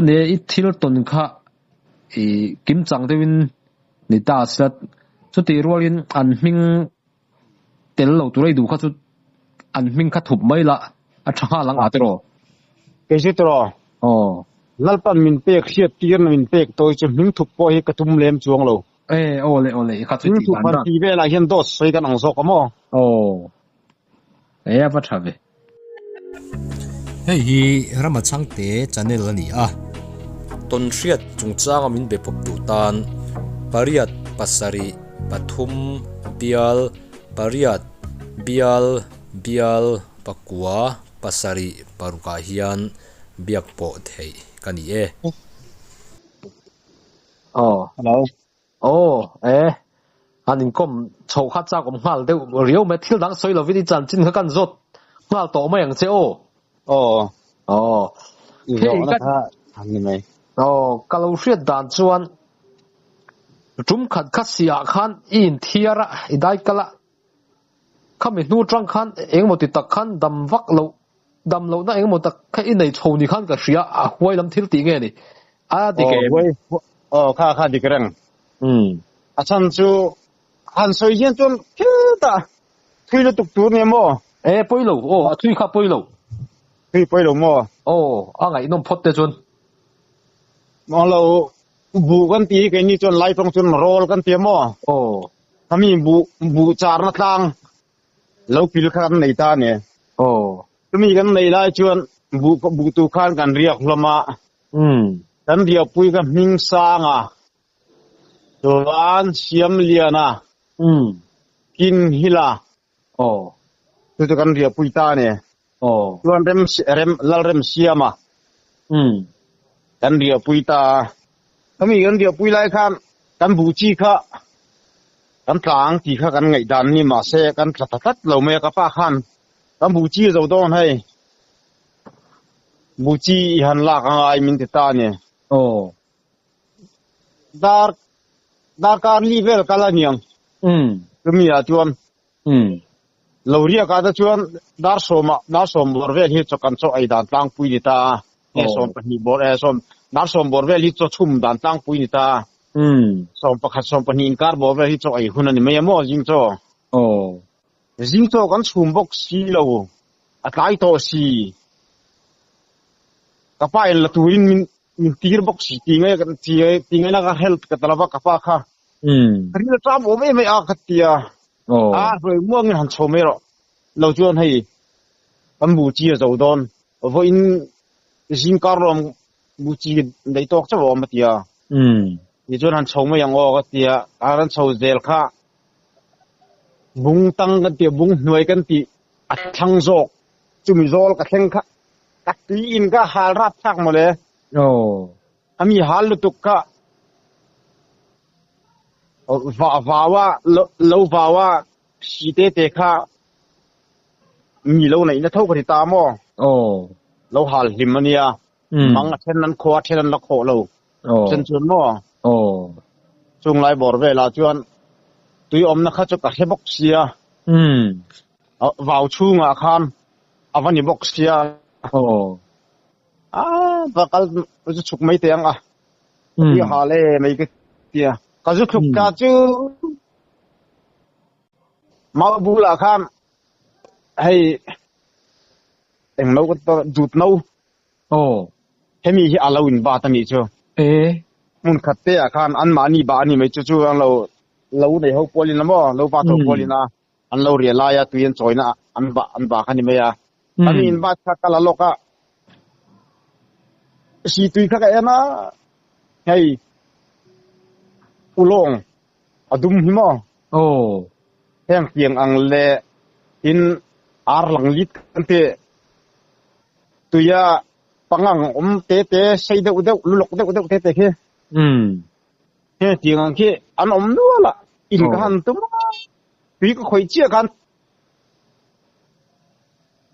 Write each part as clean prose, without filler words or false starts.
ne ithil ton kha kim chang dewin ni ta sat chuti rolin an hming tel lo turai du kha chu an hming kha thup mai la a thanga lang atro ke sitro lalpan min pek siat tir min pek toy che hming thup po hi ka tum lem chuang lo ole kha chu ti ban ti ve la hian dos sei kan ang so ka mo ya pa thave hei hi ramachang te channel ani a ton riat chungchang amin be pop tu tan pariat pasari pathum bial pariat bial pakua pasari paruka hian biakpo thei kani hello anin kom chho kha cha kom ngal de rio me thil dang soi lo vi di chan chin kha kan zot ngal to ma yang che hei ka ani mai kalau riat dan chuan tum khat khasia khan in thiara idai kala khami nu trang khan engmoti tak khan dam lo na engmot tak kha in nei chhoni khan ka ria a huai lam thil ti nge ni a di ke kha di kerang a chan chu han soi hian chon ta thui lo tuk tur ne mo poilo a thui kha poilo mo a ngai nom phot te chon mo lo bu kan ti ke ni chon lai tong chon rol kan ti mo kami bu char na tlang lo pil khan nei ta ne kami kan nei lai chuan bu tu khan kan riak hloma kan dia pui ka ming sanga tuan siam liana kin hila tu kan dia pui ta ne tuan rem siama kan dia pui ta kami kan dia pui lai khan kan bu chi kha kan tlang ti kha kan ngai dan ni ma se kan tat lo me ka pa khan kan bu chi zo don hai bu chi han la ka ai min ti ta ne dar kar level kala niang kami a chuan lo ria ka da chuan dar som bor vel hi chokan cho ai dan tlang pui ni ta som pani bor som dar som bor vel hi cho chum dan tlang pui ni ta som pakhat som pani in kar bor vel hi cho ai hun ani me mo jing cho kan chum bok si lo atlai to si ka pa el tuin min tir bok si ti ngai na ka help ka talawa ka pa kha ri la tra bo me a khatia roi muang han chome ro lo chuan hei kan bu chi zo don vo in jing karom bu chi dei tok cha bo ma tia ni chuan han chome yang o ka tia aran chho zel kha bung tang kan tia bung hnuai kan ti a thang jok chumi zol ka thleng kha tak ti in ka hal rap thak mo le ami hal lu tuk ka vawa si te kha mi lo nei na thau ka ti ta mo lo hal him ania mang a then nan khwa then la kho lo chen chun mo chung lai bor ve la chuan tui om na kha chu ka he bok sia vào chu nga khan avani box sia bakal chu chuk mai te ang ti hale mai ke tia ka ju khuk ka chu ma bula khan hey eng lo ko dut no hemi hi alawin ba ta ni chu mun khatte a khan an mani ba ni mai chu chu ang lo nei ho polin mo lo ba to polina an lo ria la ya tuin choina an ba khani me ya ani in ba kha kala loka si tui kha ka ena hey ulong adum himo heng piang ang le in ar lang lit ante tuya pangang te sei de lulok de te ke he tiang ke an nu la in kan tum pi ko khoi chia kan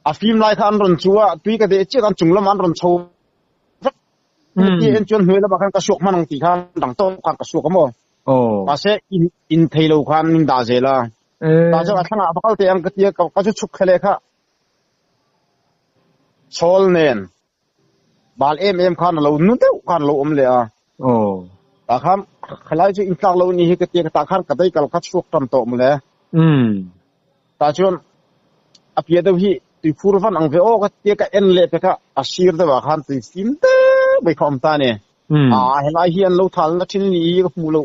a film lai khan ron chuwa pi ka de chia kan chunglam an ron chho ti en chon hnuai la ba kan ka sok manang ti khan dang to kan ka sok mo pa se in thailo khan ning da zela ta jo athanga bakal te ang ka ti ka chu chuk khale kha chol nen บาลเอ็มคันเรานุ่นเต้าคันเราเลยตาคันขลายจะอินทางเรานี่ก็เตียกตาคันก็ได้กัลคัดชุกตำโตมเลยตาชวนอภิเดวิที่ฟูรฟันอังเวโอก็เตียกเอ็นเล่ก็อาชีพเดว่าคันที่สินเต้ไปคอมตาเนี่ยเห็นไอเฮียนเราทันแล้วที่นี่ก็มูเร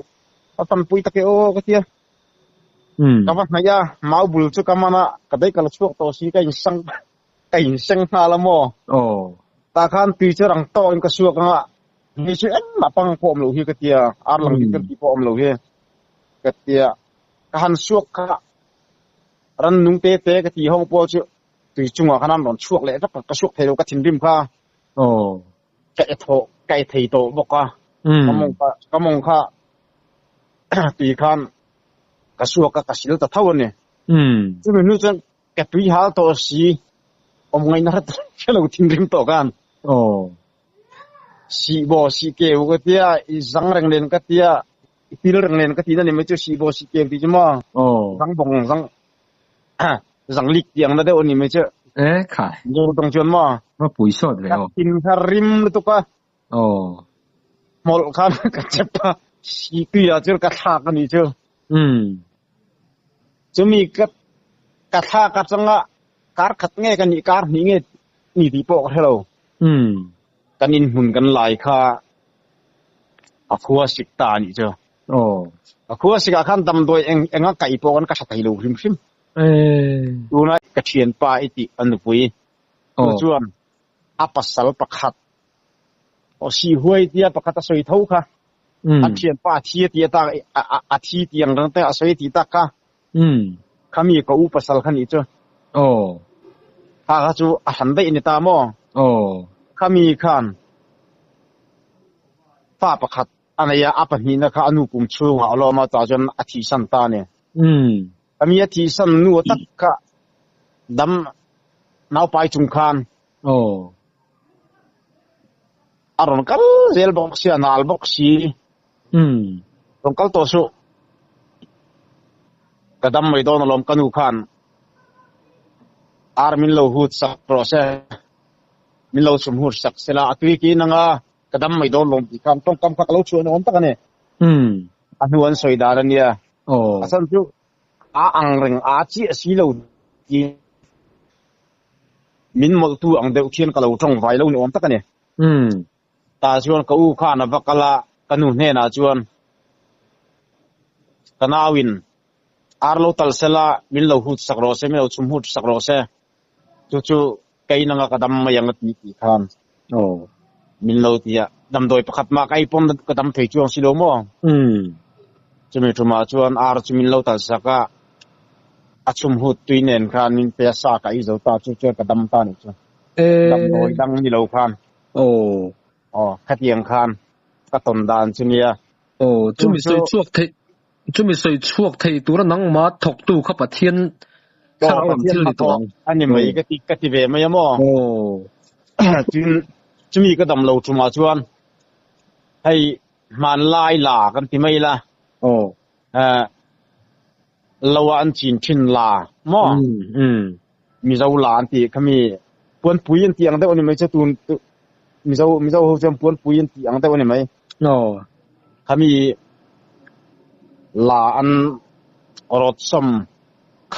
าตำปุยตะเกโอก็เตียก็ว่าไงอะมาบุลจุกมันอะก็ได้กัลชุกโตสีก็ยิ่งสังหาละโมตาคันปีเจรังโตอินก็ชุกอ่ะมีชื่อเอ็นมาปังพอมเราเฮียก็เตียอาร์ลังดิกันที่พอมเราเฮียก็เตียคันชุกก็รันนุ่งเตะก็ที่ห้องพอจุตุยจุงอ่ะขนาดนั้นชุกเลยก็ชุกเทโลก็ทิ้งริมค่ะไก่เทโตบอกว่าก็มองค่ะตีคันก็ชุกก็สิลตะเท่าเนี่ยจะไม่รู้จะแกตุยหาตัวสีอมไงนะที่เราทิ้งริมโตกันสีบอสีเกวก็เตียสังเรงเลนก็เตียปีเรงเลนก็เตียนั่นนี่ไม่ใช่สีบอสีเกวที่จะมาสังบงสังลิกอย่างนั้นเดี๋ยวนี้ไม่ใช่ค่ะดูตรงชวนมาปุ๋ยสดเลยกินคาริมเลยตุกะมอลคันก็เจ็บปะสีเกลียเจอกระทากันนี่เจอจะมีกระทากันจังอะการขัดแง่กันนี่การนี่ไงนี่ที่ปอกให้เรากันอินหุ่นกันหลายค่ะอะคัวสิกตานี่เจ้าอะคัวสิกคันดำโดยเองก็ไก่ปอกกันก็ชัดให้รู้ริมดูนะกระเทียนปลาอิติอันปุยจวนอัปสัลประคัดสีห้วยเตียประคัดสวยเท่าค่ะอันเทียนปลาเทียเตียตาอาทิตย์ยังตั้งแต่สวยตีตาค่ะขามีก็อุปสัลขันนี่เจ้าถ้าเขาจูหันได้ในตามอขามีขันฟ้าประคัดอันนี้อัปหินะค่ะอนุกุมชูเอาเรามาจากจนอาทิสันตาเนี่ยขามีอาทิสันนัวตักกะดำนาวไปจุงขันอารมณ์กันเซลบอกเสียนาลบอกสีตรงกันตัวสุกระดำไม่โดนลมกันอุขันอาร์มินโลหูสักโปรเซสมินโลสมหูสักเสลาอัตวิกีนังกระดำไม่โดนลมอีกคำต้องกำกักเราชวนอนตักเนี่ยอันนู้นสวยดารันเนี่ยสันจุอังเริงจีสีโลกีมินมอลตูอังเดียวเทียนกับเราจงไฟเราเนี่ยอนตักเนี่ยตาชวนกับอุขันบักละกันนู่นเนี่ยนะชวนกันอาวินอาร์โลตัลเซลามิลโลหูสักโรเซมิลโลสมหูสักโรเซจู่ๆไกนังกระดำมายังตีตีคันมิลโลตีอะดำโดยประคับมาไกปมกระดำถี่จวงสิโลโมจะมีทุมาชวนอาร์จุมิลโลตัลสักอาสมหูตุยเนนคันมินเปียสาไกจะตาจู่ๆกระดำตานี่จ้ะดำโดยดังมิลโลคันขัดยังคันกระตุนดานจุเนียจุมีส่วนช่วงจุมีส่วนช่วงที่ตัวนั้นมาถกตู้เข้าประเทศข้าวอันที่ตัวอันนี้ไม่กติเวไม่ยมจุมีก็ดำเราจุมาชวนให้มันไล่หลากันที่ไม่ละเราอันจีนชินลามีเจ้าหลานที่เขามีปวนปุ๋ยเตียงแต่วันนี้ไม่ใช่ตูนมีเจ้าเขาจะปวนปุ๋ยเตียงแต่วันนี้ไหมเขามีลาอันรถสมข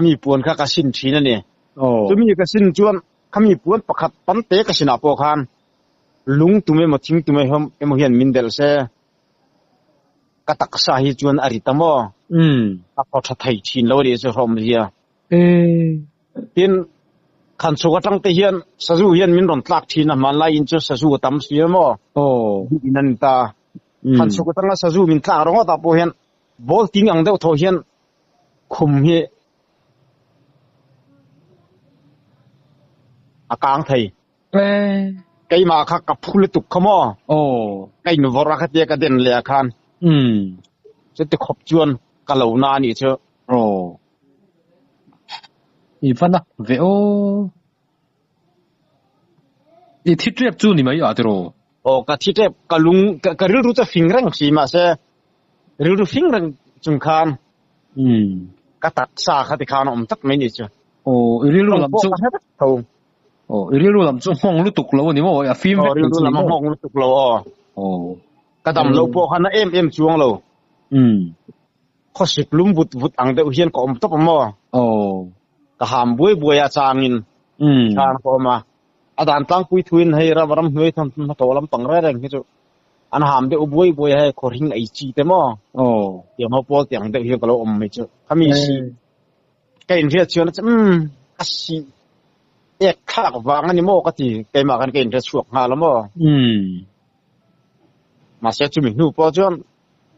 มีปวนข้ากสินทีนั่นเนี่ยจะมีกสินจวนขมีปวนประคัดปันเตกสินาปอคันลุงตุ้มมาทิ้งตุ้มให้มาเห็นมินเดลเซกตักสาหิจวนอริตามอพอทัดไทยชินแล้วเดี๋ยวจะพร้อมเดียเห็นขันสุกตั้งแต่เห็นสะจูเห็นมินรอนตักทีนะมันไล่อินจะสะจูตั้มเสียมั้งนันตาขันสุกตั้งแต่สะจูมินตักร้องตาพอเห็นบอลทิ้งอังเดียวทอเห็นคุมเฮอากางไทยไกมาคักกับพูดตุกขมอไกนวรักเตียกระเด็นเลยคันจะติดขบจวนกะเหลานานี่เชอีฟันนะเวโออีที่เรียบจูนี่ไม่อยากจะรู้กะที่เรียบกะลุงกะรู้จะฟิงรังสีมาเสรู้ฟิงรังจุงคันกะตัดสาขัดคานอมตักไม่นี่เชรู้ลำจุ ri lu lam chu hong lu tuk lo ni mo ya film ri lu lam hong lu tuk lo ka dam lo po khan em chuang lo kho sip lum but ang de hian ko om top mo ka ham buai a changin chan ko ma adan tang pui thuin hei ram hnoi tham to lam pang ra reng hi chu an ham de buai hai khor hing ai chi te mo ya mo pol tiang de hi ko lo om me chu khami si kai in ria chuan asi ek khak wang ani mo ka ti kai ma kan kai in ria chuak nga lo mo ma se chu mi nu po chuan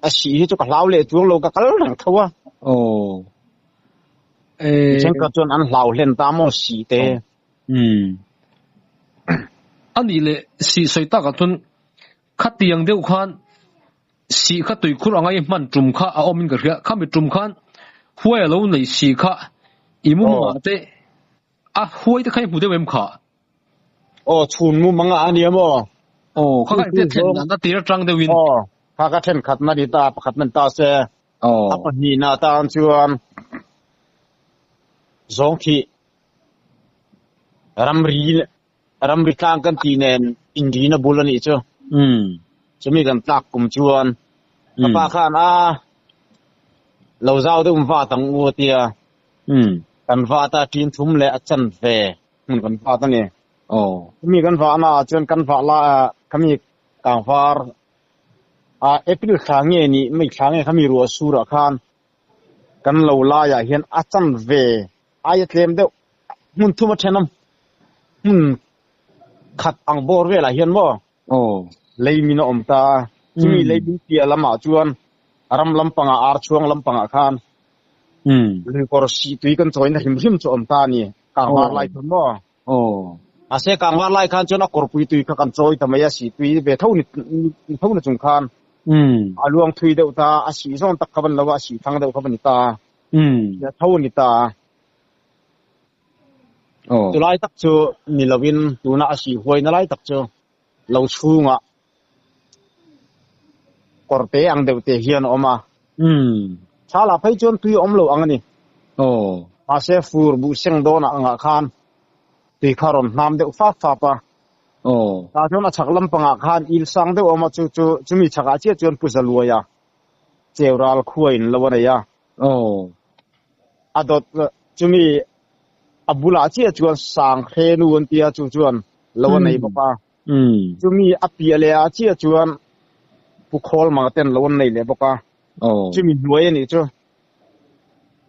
asi hi chu ka lau le chuang lo ka kal rang thawa chen ka chuan an lau len ta mo si te ani le si soita ka tun khatiang deu khan si kha tui khur angai man tum kha a omin ka ria khami tum khan huai lo nei si kha imu ma te a huai te khai hu de wem kha chun mu manga ani mo kha ka te then na ti ra trang de win kha ka then khat na ri ta pakhat man ta se apa ni na ta an chuan zong thi ramri tlang kan ti nen indina bulani chu chumi kan tak kum chuan pa khan lo zau de va tang u tia kan va ta tin thum le achan ve mun kan va ta ni chumi kan va na chuan kan va la kami kang var april khange ni mai khange khami ru sura khan kan lo la ya hian achan ve ai tlem de mun thuma thenam khat ang bor ve la hian mo leimina omta chumi leimin tia lama chuan aram lampanga ar chuang lampanga khan ri kor si tui kan join him chu omta ni kangwar lai thun mo ase kangwar lai khan chuan a korpui tui kha kan choi tamaya si tui be thau ni chung khan aluang thui deuh ta a si zon tak khaban lawa si thang deuh khaban ta ya thau ni ta tulai tak chu ni lawin tuna a si huai na lai tak chu lo chunga korte ang deute hian oma chala phai chon tui om lo angani ase fur bu seng dona anga khan ti kharon nam de fa pa ta chona chaklam panga khan il sang de oma chu chumi chaka che chon pusaluaya cheural khuain lawana ya adot chumi abula che chuan sang khenu on tia chu chuan lawanai papa chumi apia a che chuan pu khol ma ten lon nei le boka chumi nuai ni chu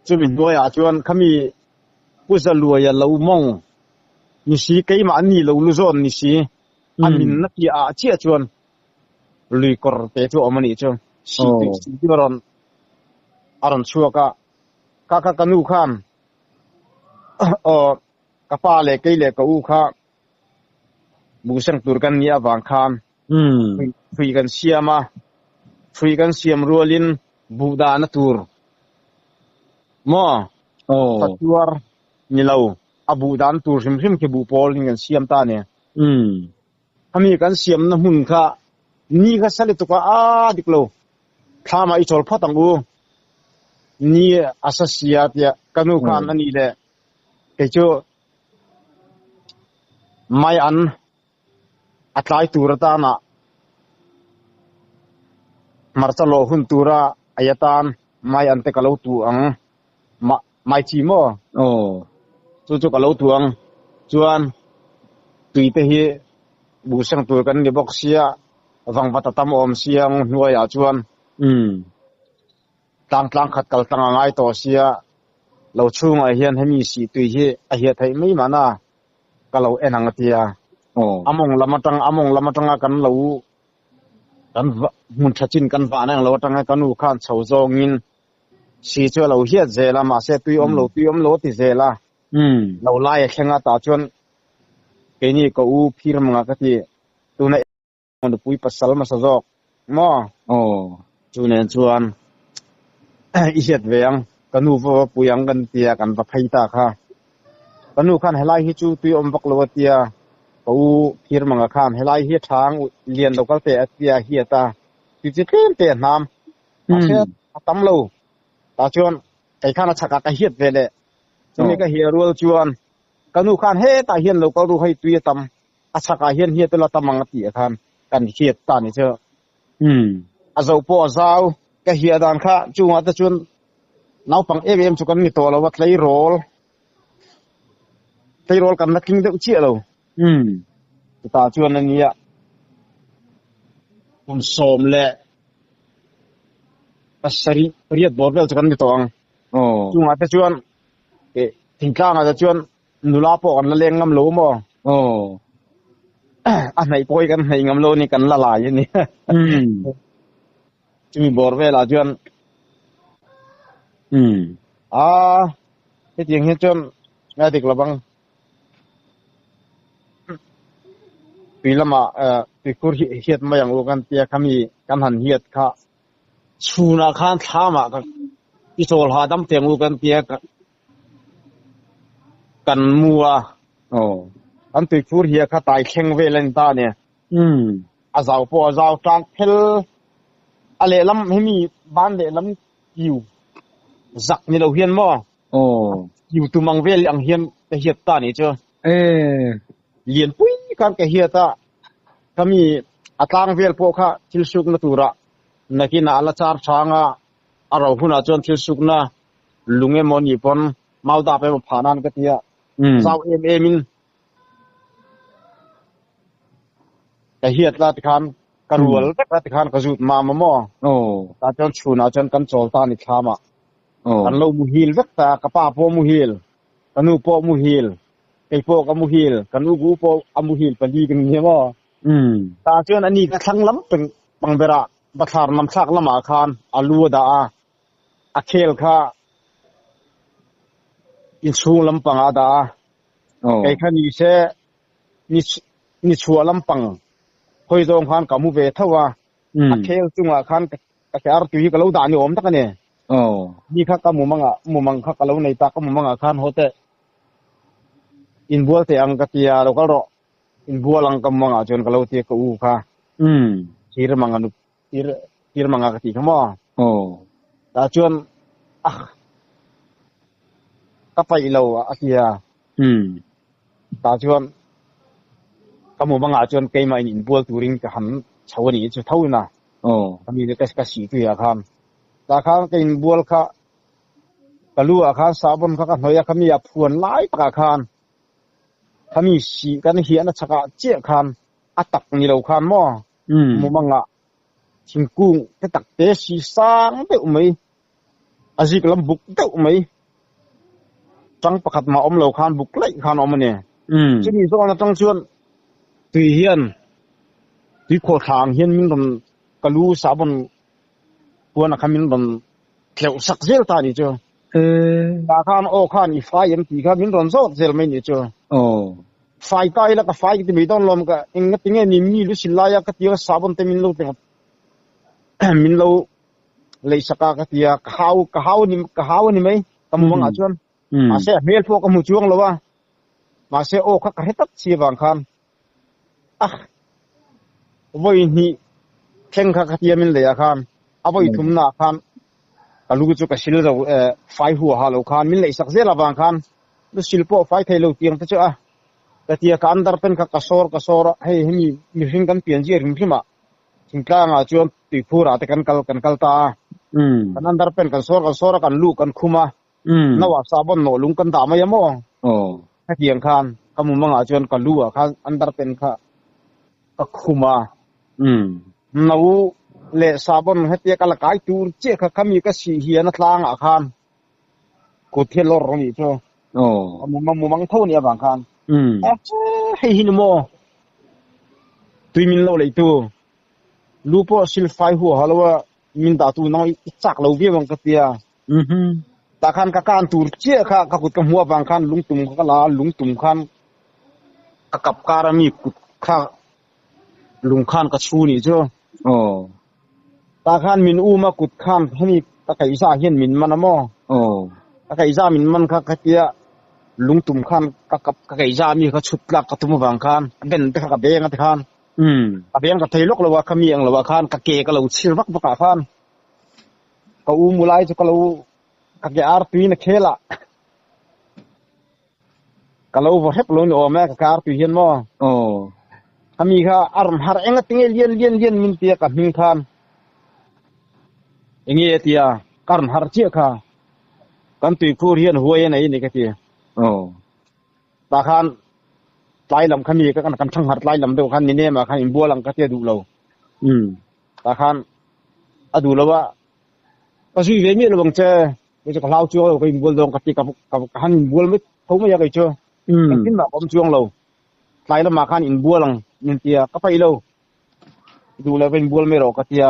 chumi nuai a chuan khami pusa luaya lo mong ni si kai ma ni lo lu zon ni si amin na ti a che chuan lui kor te chu omani chu si ti baron aron chuaka ka kanu khan kapa le kai le ka u kha bu sang tur kan nia wang khan phui kan siam rualin buda na tur mo fatuar nilo abu dan tur him ke bu pol ning kan siam ta ne ami kan siam na hun kha ni ga sale to ka diklo thama I chol phatang u ni asasia tia kanu khan ani le ke chu mai an atlai tur ta na marchalo hun tura ayatan mai ante kalau tu ang mai chi mo chu kalau tu ang chuan tuite hi bu sang tur kan ni box sia wang patatam om siang nuaya chuan tlang khat kal tang ngai to sia lo chung a hian hemi si tui hi a hi thai mai mana kalau enang tia among lamatang kan lo kan mun thachin kan va nang lo tanga kanu khan chhozongin si chu lo hiat zela ma se tui om lo ti zela lo lai khenga ta chuan ke ni ko u phir manga ka ti tuna on pui pasal ma sajok mo chu nen chuan I hiat veang kanu vo puyang kan tia kan va phaita kha kanu khan helai hi chu tui om bak lo tia ko phir manga khan helai hi thang lian lokal te atia hi ta ti chi te nam ase tam lo ta chuan kai khana chaka ka hiat vele chumi ka hi rual chuan กะนูคานเฮตาเฮียนโลก็รู้ให้ตุยตำอาชากาเฮียนเฮียตละตะมังติอาคารกันเฮียตานี่เจออาซาวปอซาวกะเฮียดานค่ะจุงอาตะจุนนาวปังจุกันนี่โตแล้วว่าไลโรลกันนักกิงเดอุเจียโลตาจวนอันนี้คุณสมและปัสสรีเรียดบอร์เวลจุกันนี่โตอังจุงอาตะจวนถึงกลางอาตะจวนนุลาปอกันละเลงงำโลมอันไหนปอยกันให้งำโลนี่กันละลายนี่จะมีบอร์เวลอาจวนที่จริงเห็นจนงานติกละบังปีละมาปีคุรเฮียดมาอย่างลูกันเตียขมีกันหันเฮียดค่ะชูนาคานท้ามากันที่โซลหาดำเตียงลูกันเตียกันมัวอันปีคุรเฮียค่ะตายแข็งเวลันตาเนี่ยอาซาวปออาซาวกลางเพลอะไรลำให้มีบ้านเดลำอยู่จักนี่เราเฮียนมั้อยู่ตุมังเวลอังเฮียนแต่เฮียตานี่เจ้าเลียนปุ้ยการแกเฮียตาก็มีอัตลางเวลพวกค่ะทิลสุกนตุระนักินาละจาร์ช้างอาเราหุ่นอาจนทิลสุกนะลุงเอมอนีปอนมาดาไปมาผ่านนั้นก็เตียสาวมินแต่เฮียตาติคันกรัวลตาติคันกระจุดมามอตาจนชูนาจนกันโจลตานิทามากันโลมุฮิลวักตากระป้าโปมุฮิลกันูโปมุฮิลไอโปกมุฮิลกันูกูโปอมุฮิลปดีกันเนี่ยว่าตาเจนอันนี้ก็ทั้งล้ำเป็นปังเบระบัตรมันซักละมาคานอาลูดาอาเคลค่ะอินชูลำปังอาดาไอขันนี้เช่นิชัวลำปังคอยตรงคานกับมูเวทว่าอาเคลจุงอาคานกระแสอาร์ตุยกับเราด่านอยู่อมตักเนี่ยนี่ข้าก็มุมังข้าก็เราในตาก็มุมังอาคารโฮเตอินบัวเตอังกติยาเราก็รออินบัวลังกำมังอาจนก็เราเตะกูค่ะทีรมังอนุทีรมังอากติขมอตาจวนก็ไปเราอาติยาตาจวนก็มุมังอาจนเกยมาอินบัวตูริงก็หันชาวนี้จะเท่าน่ะก็มีเด็กก็สีตัวอาคารตาข้างกินบัวค่ะกะลูอาคารสาบนค่ะกันหอยขมีพวนหลายอาคารขมีสีกันเหียนชักเจียคานอัตักนี่เราคานหม้อมุมังอ่ะชิงกุ้งจะตักเตสีสางเตอุไม่อาจิกลำบุกเตอุไม่จังประคัดมาอมเราคานบุกไล่คานอมเนี่ยจะมีส่วนต้องชวนตีเฮียนตีโคทางเฮียนมินตนกะลูสาบนพวกนักมินบันเขียวสักเซลตานี่เจ้าตาข้านโอข้านอีไฟยังตีข้ามินบันโซเซลไม่นี่เจ้าไฟตายแล้วก็ไฟที่ไม่ต้องลมก็เองก็ติ้งเงินนี่มีลุสิลายก็ตีก็สาบนเต็มมินโลเต็มมินโลเลยสักก็ตีข้าวนี่ไหมกำมังอาจวนมาเสียเมลพวกกำมุจวงแล้วว่ามาเสียโอข้าก็ให้ตัดเสียบางคันวันนี้เข่งข้าก็ตีมินเลยคันเอาไปทุ่มหน้าคันกลูกจุกศิลเราไฟหัวหาเราคันมินเลยสักเซลบางคันดูศิลปะไฟไทยเราเตียงเจ้าแต่ที่การดับเป็นกระสอบให้มีสิ่งกันเปลี่ยนจีริมพิมาสิ่งกลางอาจจะตีพูดอะไรกันกัลตาการดับเป็นกระสอบกันลูกกันคุมานว่าสาบนโนลุงกันตามายมอให้เตียงคันขมุมังอาจจะกันลูกคันอันดับเป็นกคุมานวเลสาบนให้เตียกันละกายตูเจ้าขมีก็สีเหียนทางอาคารกุเทลรนี่เจ้ามุมังเท่านี้บางคันให้หินโมตุยมินเราเลยตัวลูกพ่อสิลไฟหัวฮัลโหลมินตาตัวน้อยจักเราเบี้ยบังกตียตาคันกะการตูเจ้าค่ะกะกุดกะหัวบางคันลุงตุ่มกะลาลุงตุ่มคันกะกับการมีกุดค่ะลุงคันกะชูนี่เจ้าตาคันมินอูมากุดคันให้มีตะไคร้ซาเห็นมินมันนะมอตะไคร้ซามินมันค่ะกะเตียลุงตุ่มคันกับไก่จามีเขาชุดลักกระตุ้มบางคันเป็นไปกับเบงกับคันกับเบงกับไทยลกเราว่าขมียงเราว่าคันกับเกกับเราชิลวักประกาคันกับอูมูไลจะกับเรากับเกอาร์ปีนักเคละ ka lo vo hep lo ni o me ka kar tu hian mo ami kha arm har enga tinge lien min tia ka hing khan engi tia karn har chi kha kan tu khur hian huai nei ni ka ti ta khan tlai lam khami ka kan thang har tlai lam do khan ni ne ma khan in bolang ka te du lo ta khan adu lo wa ka sui ve mi lo bang che cái cho lao chuo cái bol dong ka ti ka han bol mit thau ma ya kai cho tin ma kom chuang lo tlai la ma khan in bolang nin tia ka pai lo du la ven bol me ro ka tia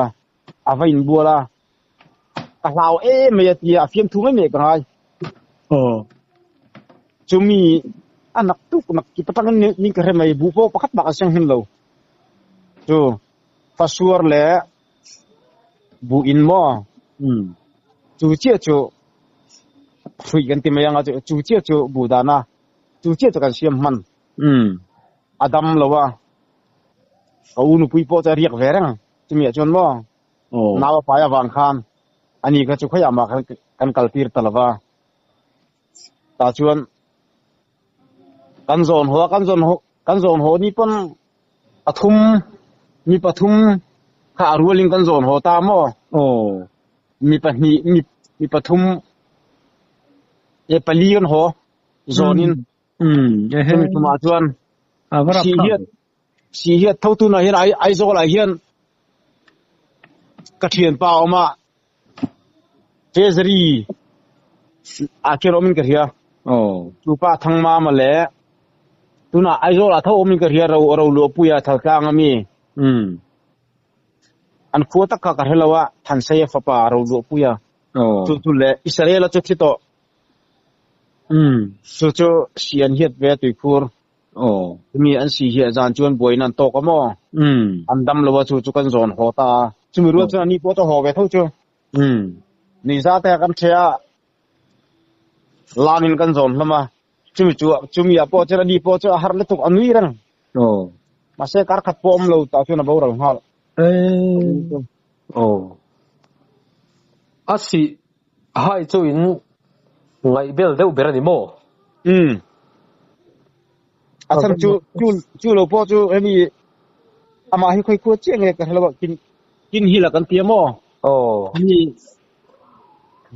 a va in bola ka lao me ya tia fiam thu me ka hai chumi anak tu nak ki patang ni ka re mai bu po pakhat ba ka sang hin lo chu fa suar le bu in mo chu chia chu fui kan ti mayang chu chu chia chu bu da na chu chia chu kan siam man adam lawa au nu pui po cha riak verang chimi chon mo na wa pa ya wang khan ani ka chu khaya ma kan kaltir talawa ta chuan kan zon ho ni pon athum ni pathum kha ruling kan zon ho ta mo mi pahni mi pathum e palion ho zonin mi tuma chuan si hiat thotu na hian ai zo la hian ka thian pa oma treasury a keromin ka hia tu pa thangma ma le tuna ai zo la tho min ka hia ro lo puya thalkang ami an khuata ka helawa than sai fa pa ro lo puya tu le israel chu thito so cho sian hiat ve tu khur mi an si hi jan chuan boinan to ka mo an dam lo chu chu kan zon hota chumi ru chu ani po to ho ve tho chu ni za ta kan thea lanin kan zon lama chumi ya po chara ni po chu har le tuk anui rang ma se kar khat pom lo ta chu na bo rang hal asi hai chu in ngai bel deu berani mo asam chu lo po chu ani ama hi khoi khu cheng le ka halawa kin hi la kan tia mo ni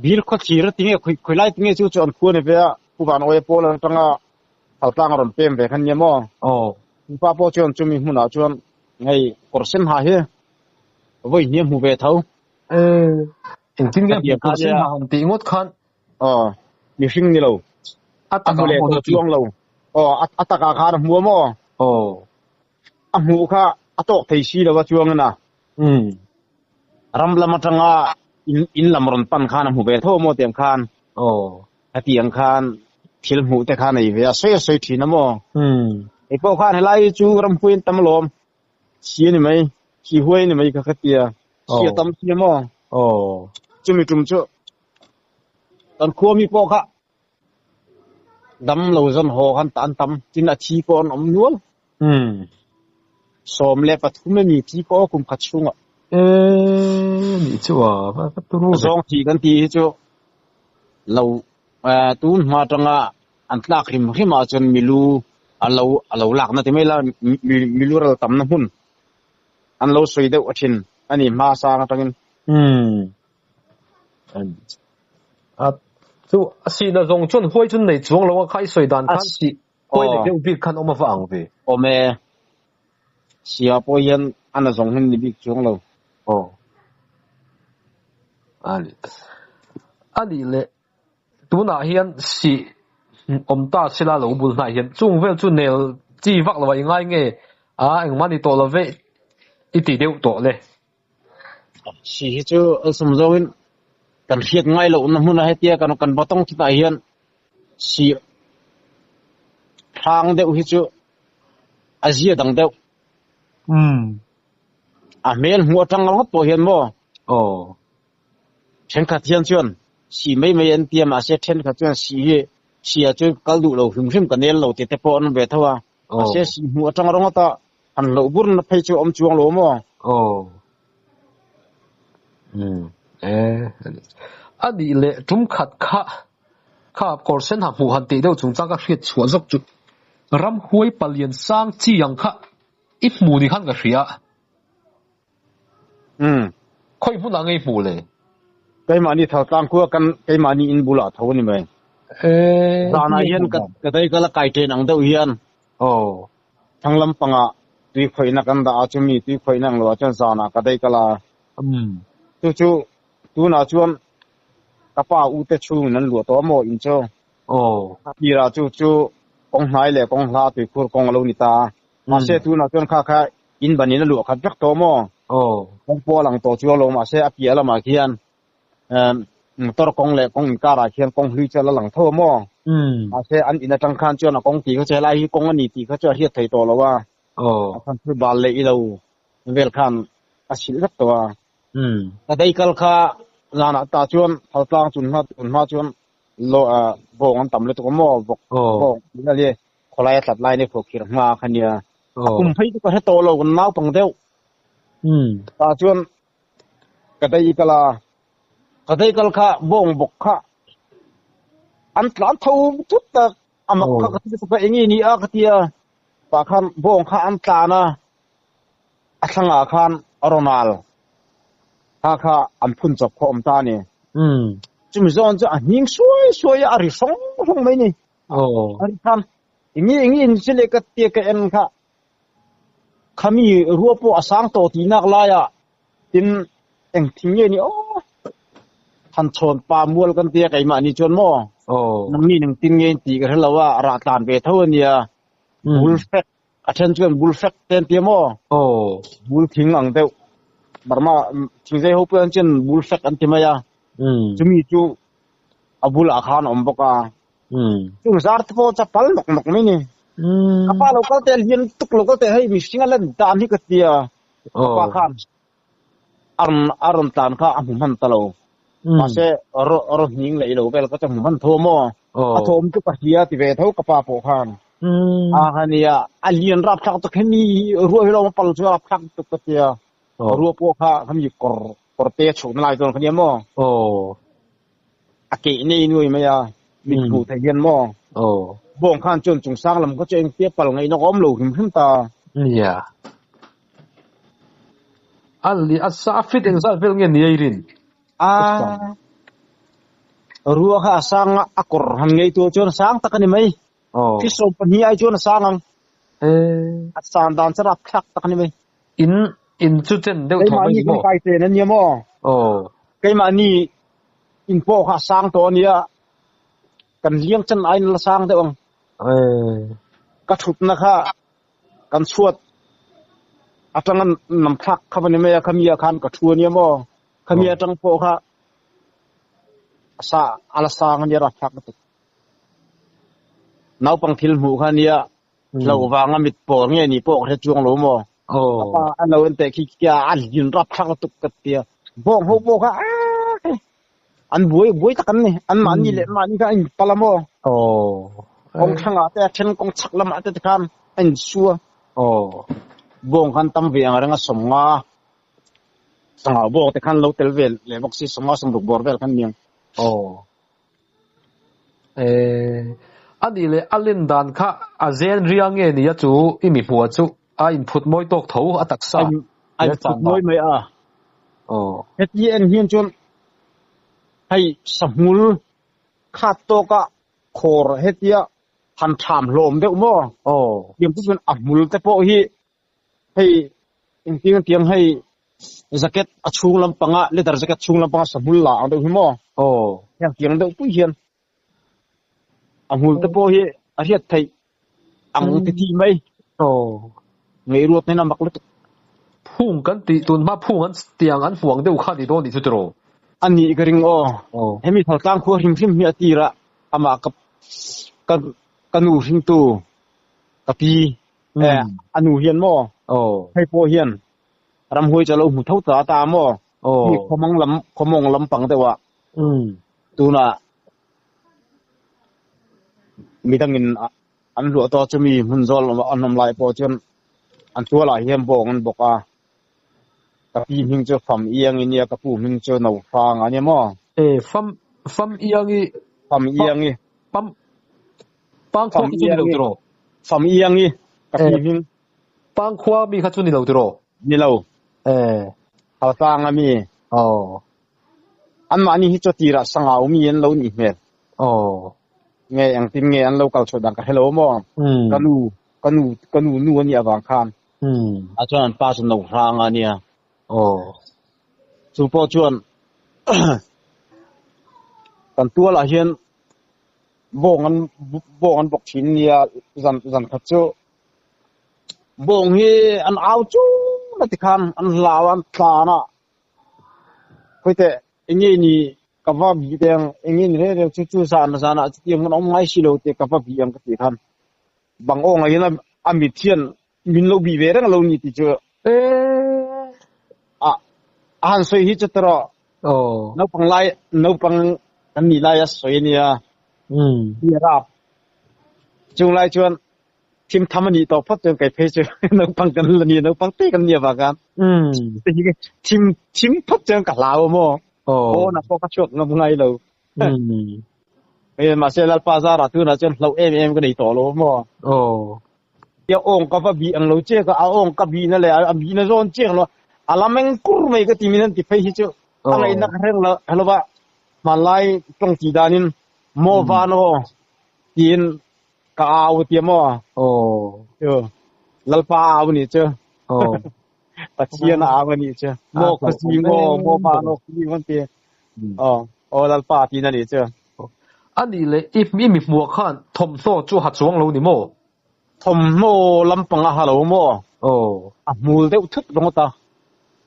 bil kho chi ra tinge khoi lai tinge chu chon khu ne be pu ban oi po la tanga hal tang ron pem ve khan ye mo pa po chon chu mi huna chon ngai korsen ha he voi niam hu ve thau in tin ge korsen ha hom ti ngot khan mi hring ni lo ataka le to chuang lo ataka kha mu mo a mu kha atok thei si lo wa chuang na ram lam atanga in lam ron pan khan mu be tho mo tem khan atiang khan thil mu te khan nei ve soi thi na mo e po khan helai chu ram puin tam lom si ni mai si huai ni mai ka khatia si tam si mo chumi tum chu tan khuwa mi po kha dam lo zon ho khan tan tam tin a thi kon om nual som le pathum mi thi ko kum khachunga ni chuwa ba tu ru zong thi kan ti chu lo tun ma tanga an tlak him a chon milu alo lak na ti mai la milu ral tam na hun an lo soi de athin ani ma sa na tangin chu asi na zong chon hoi chun nei chuang lo khai soi dan khan si hoi le deu bik khan oma wang ve ome sia po yen ana zong hin ni bik chuang lo ali le tu na hian si om ta sila lo bul na hian chung vel chu nel chi vak lo ngai nge eng mani to lo ve iti deu to le si chu sum zongin kan hiat ngai lo na huna hetia kan batong ta hian si thang deu hi chu azia dang deu a men hu tang lo to hian mo chen kha thian chuan si mai an tiam a se then kha chuan si a chu kal du lo him kanel lo te po an be thawa a se si hu tang rong ta an lo bur na phei chu om chuang lo mo adi le tum khat kha ครับกอร์เซนหักหูหันติเดวจงจังก็เรียดชัวซกจุรำหวยปลียนสร้างจียังค่ะอีหมูนี่ขันก็เสียค่อยพูดอะไรหมูเลยไกมานี่ทางคัวกันไกมานี่อินบุลาทนี่มั้ยซานาเฮียนก็ได้ก็ละไกเทนังเดวเฮียนทางลำปังอ่ะตุยข่อยนักกันดาอาจมีตุยข่อยนังว่าจังซานาก็ได้ก็ละจู่ๆตูน่าชวนกะป้าอูเตชูนั่นหลัวตัวหมออินโจพี่ราจู่ๆกองหายแหละกองลาตุยคุรกองลนิตามาเสตูน่าชวนค่าอินบันนี่นั่นหลัวคัดจักตัวหมอกองปอหลังตัวชัวลงมาเสอเปียละมาเขียนตรกองแหละกองการาเขียนกองลุยจะละหลังโทหมอมาเสอันอินจังคันจวนกองตีเขาจะไล่กองอันนี้ตีเขาจะเฮ็ดไทยตัวแล้วว่าคันคือบาลเลยอีเราเวลคันอาศิลตัวแต่ได้กลค่างานตาชวนเขาตั้งจุนมาชวนโลบ่งต่ำเลยตัวหมอบ่นั่นเลยขอไล่ตัดไล่ในพวกขีดมาคันเนี่ยกุมให้ก็ให้โตเรากันน้าปังเดียวตาชวนก็ได้กลค่าบ่งบกค่าอันหลานเท่าทุกตะอามักค่าก็ที่ก็เองนี่ก็ที่ปากคันบ่งค่าอันตานะอัศงาคันอรนาลค่าอันพุ่นจบพอมตานี่จุมจอนจะหิงสวยอาริสงมั้ยนี่อันคันอย่างนี้สิเลกเตียกเอ็นค่ะขมีรัวปอสังโตตีนักลายตินเอ็งทิ้งนี่ทันชนปามวลกันเตียไก่มานี่จนหม้อนังนี่นึงติงเงินตีกันแล้วว่าราตานเบเท่าเนี่ยบุลเฟกอาจารย์ชวนบุลเฟกเต็นเตียหม้อบุลทิ้งอังเดียวบาร์มาทิ้งใจเขาเพื่อนเช่นบุลเฟกอันที่มายาจะมีจูอบุลอาคารอมบกาจุงซาร์ทโฟจะพัลหมกไม่นี่กับเราก็เตลียนตุกเราก็เตให้มิสิงอะไรตามที่กติยาอาคารอารมณ์ตานข้าอันมันตลอดมาเสอรหิงเลยเราไปเราก็จะมันโทมอโทมก็ปะเฮียติเวทเขากับปาโปคานคันเนี่ยอันเลียนรับทักตุกนี้รัวให้เรามาปลุกรับทักตุกเตียรัวโปคาทำอยู่กอเตะฉุนลายตัวคันเนี่ยมั้งอาเกนี่นุ้ยมั้ยมีกูไทยเย็นมั้งบ่งข้านจนจงสร้างลำก็จะเองเตี้ยปลงไงน้องอ้อมหลูกขึ้นตาเนี่ยอันนี้อัศฟิดเองซะเฟลเงี้ยนี่รินรัวข้าสร้างอักรหันไงตัวจนสร้างตะกันไหมที่สมปนิยายจนสร้างอัศดานสรับทักตะกันไหมอินจุดเด่นเดี๋ยวทำไมไม่ไกลเตนั่นเนี่ยมั้งไกมานี่อินโปข้าสร้างตัวนี้กันเลี้ยงจันไอ้ละสร้างเด้องกระถุดนะคะกันชวดอาจารย์นำทักเข้าไปในเมียขมีอาคารกระทัวเนี่ยมั้งขมีจังโปค่ะอาลาสร้างเนี่ยรับทักตุน้าปังทิลหูค่ะเนี่ยเราวางมิดโปเนี่ยนี่โปกระจวงหลวมมั้งอันเราเต็ขี้เกียจอันยืนรับทักตุกเตียโบค่ะอันบุยตะกันนี่อันมันนี่แหละมันนี่ก็อันปลาโมกองช่างอาแต่เช่นกองชักละมาแต่กันอันชัวบ่งคันตั้มเวียงอะไรงั้นสมงาสังหาบ่แต่คันเราเตลเวลเลยบอกสิสมงาสมดุบอร์เวลคันเมียงอันนี้เลยอันเล่นดันค่ะอาเซียนเรียงเงี้ยนี่จูอิมิหัวจูอินพุตมวยตกเท้าอัตักซ่าอินพุตมวยไม่เฮ็ดยี่เอ็นเฮียนจนให้สมุลขาดตัวก็โครเฮติยาทันถามลมเด็กมั้งเดี๋ยวพูดเป็นอับมุลแต่พอให้จริงๆเตียงให้สเก็ตชูงลำปังอ่ะเลตร์สเก็ตชูงลำปังสมุลละเอาเด็กมั้งอย่างเตียงเด็กผู้เฮียนอับมุลแต่พออาเฮียไทยอังที่ไม่ไม่รู้ในน้ำบักเล็กพุ่งกันตีตุนมาพุ่งกันเตียงกันห่วงเด็กข้าดีโดนดิสุดโรอันนี้ก็ริงให้มีทางตั้งครัวริมมีตีระอามากับนูริงตูกับปีอนุเฮียนมั้งให้พ่อเฮียนรำหวยจะเราหูเท่าตามั้งมีขมงลำปังแต่ว่าตูน่ะมีตั้งเงินอันหลวงต่อจะมีหุ่นโซลอันน้ำลายพอจนอันตัวหลายเฮียนบอกมันบอกว่ากับพี่มิงจะฟัมเอียงเนี่ยกับผู้มิงจะหนูฟังอันนี้มั้งฟัมเอียงนี่ฟัมเอียงนี่ pang khwa chu ni lo tro fam iang ni ka pi hin pang khwa mi kha chu ni lo tro ni lo haw tang ami an ma ni hi choti ra sanga mi en lo ni me nge ang tin nge an lo kal chodang ka hello mo kanu nu ani awang khan a chuan pa chu no rang ania chu po chuan kan tua la hian bong an bok thin nia zan kha chu bong hi an au chu na ti khan an lawan tla na khoite engi ni ka va bi deng engi ni re chu san na ti ang on ngai silo te ka va bi ang ka ti khan bang ong a hian a mi thian min lo bi ve rang lo ni ti chu han soi hi chu tro no pang an ni lai a soi nia ni rap chung lai chuan tim thamani to phat te kai phe chu no pang kan ni no pang te kan ni ba kan tim phat chang ka lao mo na po ka chok ngam ngai lo ma se lal pazar atu na chen lo em ka nei to lo mo ya ong ka ba bi ang lo che ka ong ka bi na le a bi na zon che lo alameng kur mai ka timinan ti phe hi chu angai na reng lo halo ba malai tong ti danin mo vano tin ka aw ti mo lalpa aw ni che pachia na aw ni che mo ka si mo vano ki mon te lalpa ti na ni che ani le if mi mu khan thom so chu ha chuang lo ni mo thom mo lampang a halo mo mul de thut long ta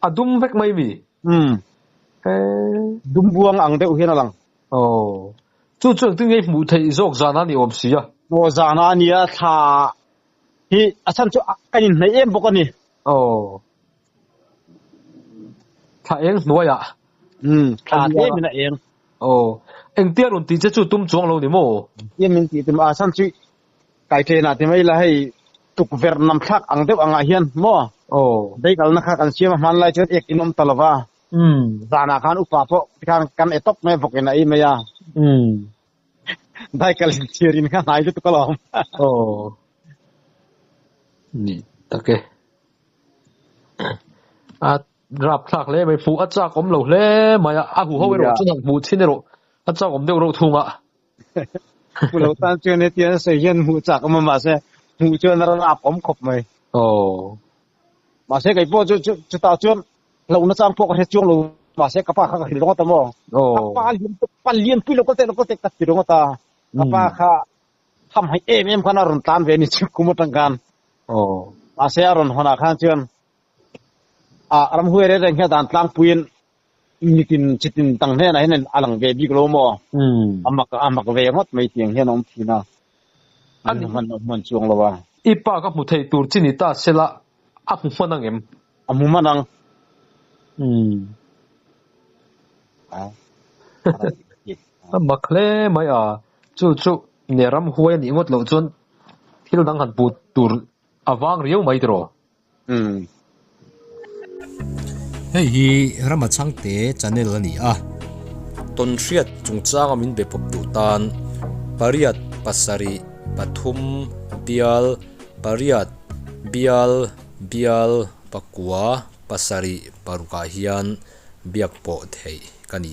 adum vek mai mi dum buang ang de hian lang chu tu ngei mu thei zok zana ni om sia no zana ni a tha hi asan chu kanin nei em bokani tha eng noya tha te mina eng eng tian un ti che chu tum chuang lo ni mo yen min ti tum asan chu kai the na te mai la hei tuk ver nam thak ang de anga hian mo dei kal na kha kan siam man lai chet ek inom talawa zana khan upa po kan etop me bokena I meya dai kal chirin kha nai tu kolom ni take a rap thak le mai fu a cha kom lo le maya a hu ho ro chung mu chin ro a cha kom de ro thunga pu lo tan chen ne tian se yen mu cha kom ma se mu chen ra ap om khop mai ma se kai po chu ta chuan lo na chang po ka he chung lo ma se ka pa kha hi lo ta mo pa lien pu lo ko te ka ti ro ta ka pa kha tham hai em khana ron tan ve ni chu kum tang kan ma se aron hona khan chuan ram huere reng he dan tlang puin nitin chitin tang he na hen alang ve bi glo mo amak ve ngot mai tiang he nom thina an man chuang lo wa ipa ka mu thei tur chini ta sela amu manang em amu manang makle mai chu neram huai ni ngot lo chon thil dang han put tur awang riau mai tro hei hi ramachang te channel ani ton hriat chungchang amin be pop tu tan pariat pasari pathum bial pariat bial pakua pasari paruka hian biak po thei kani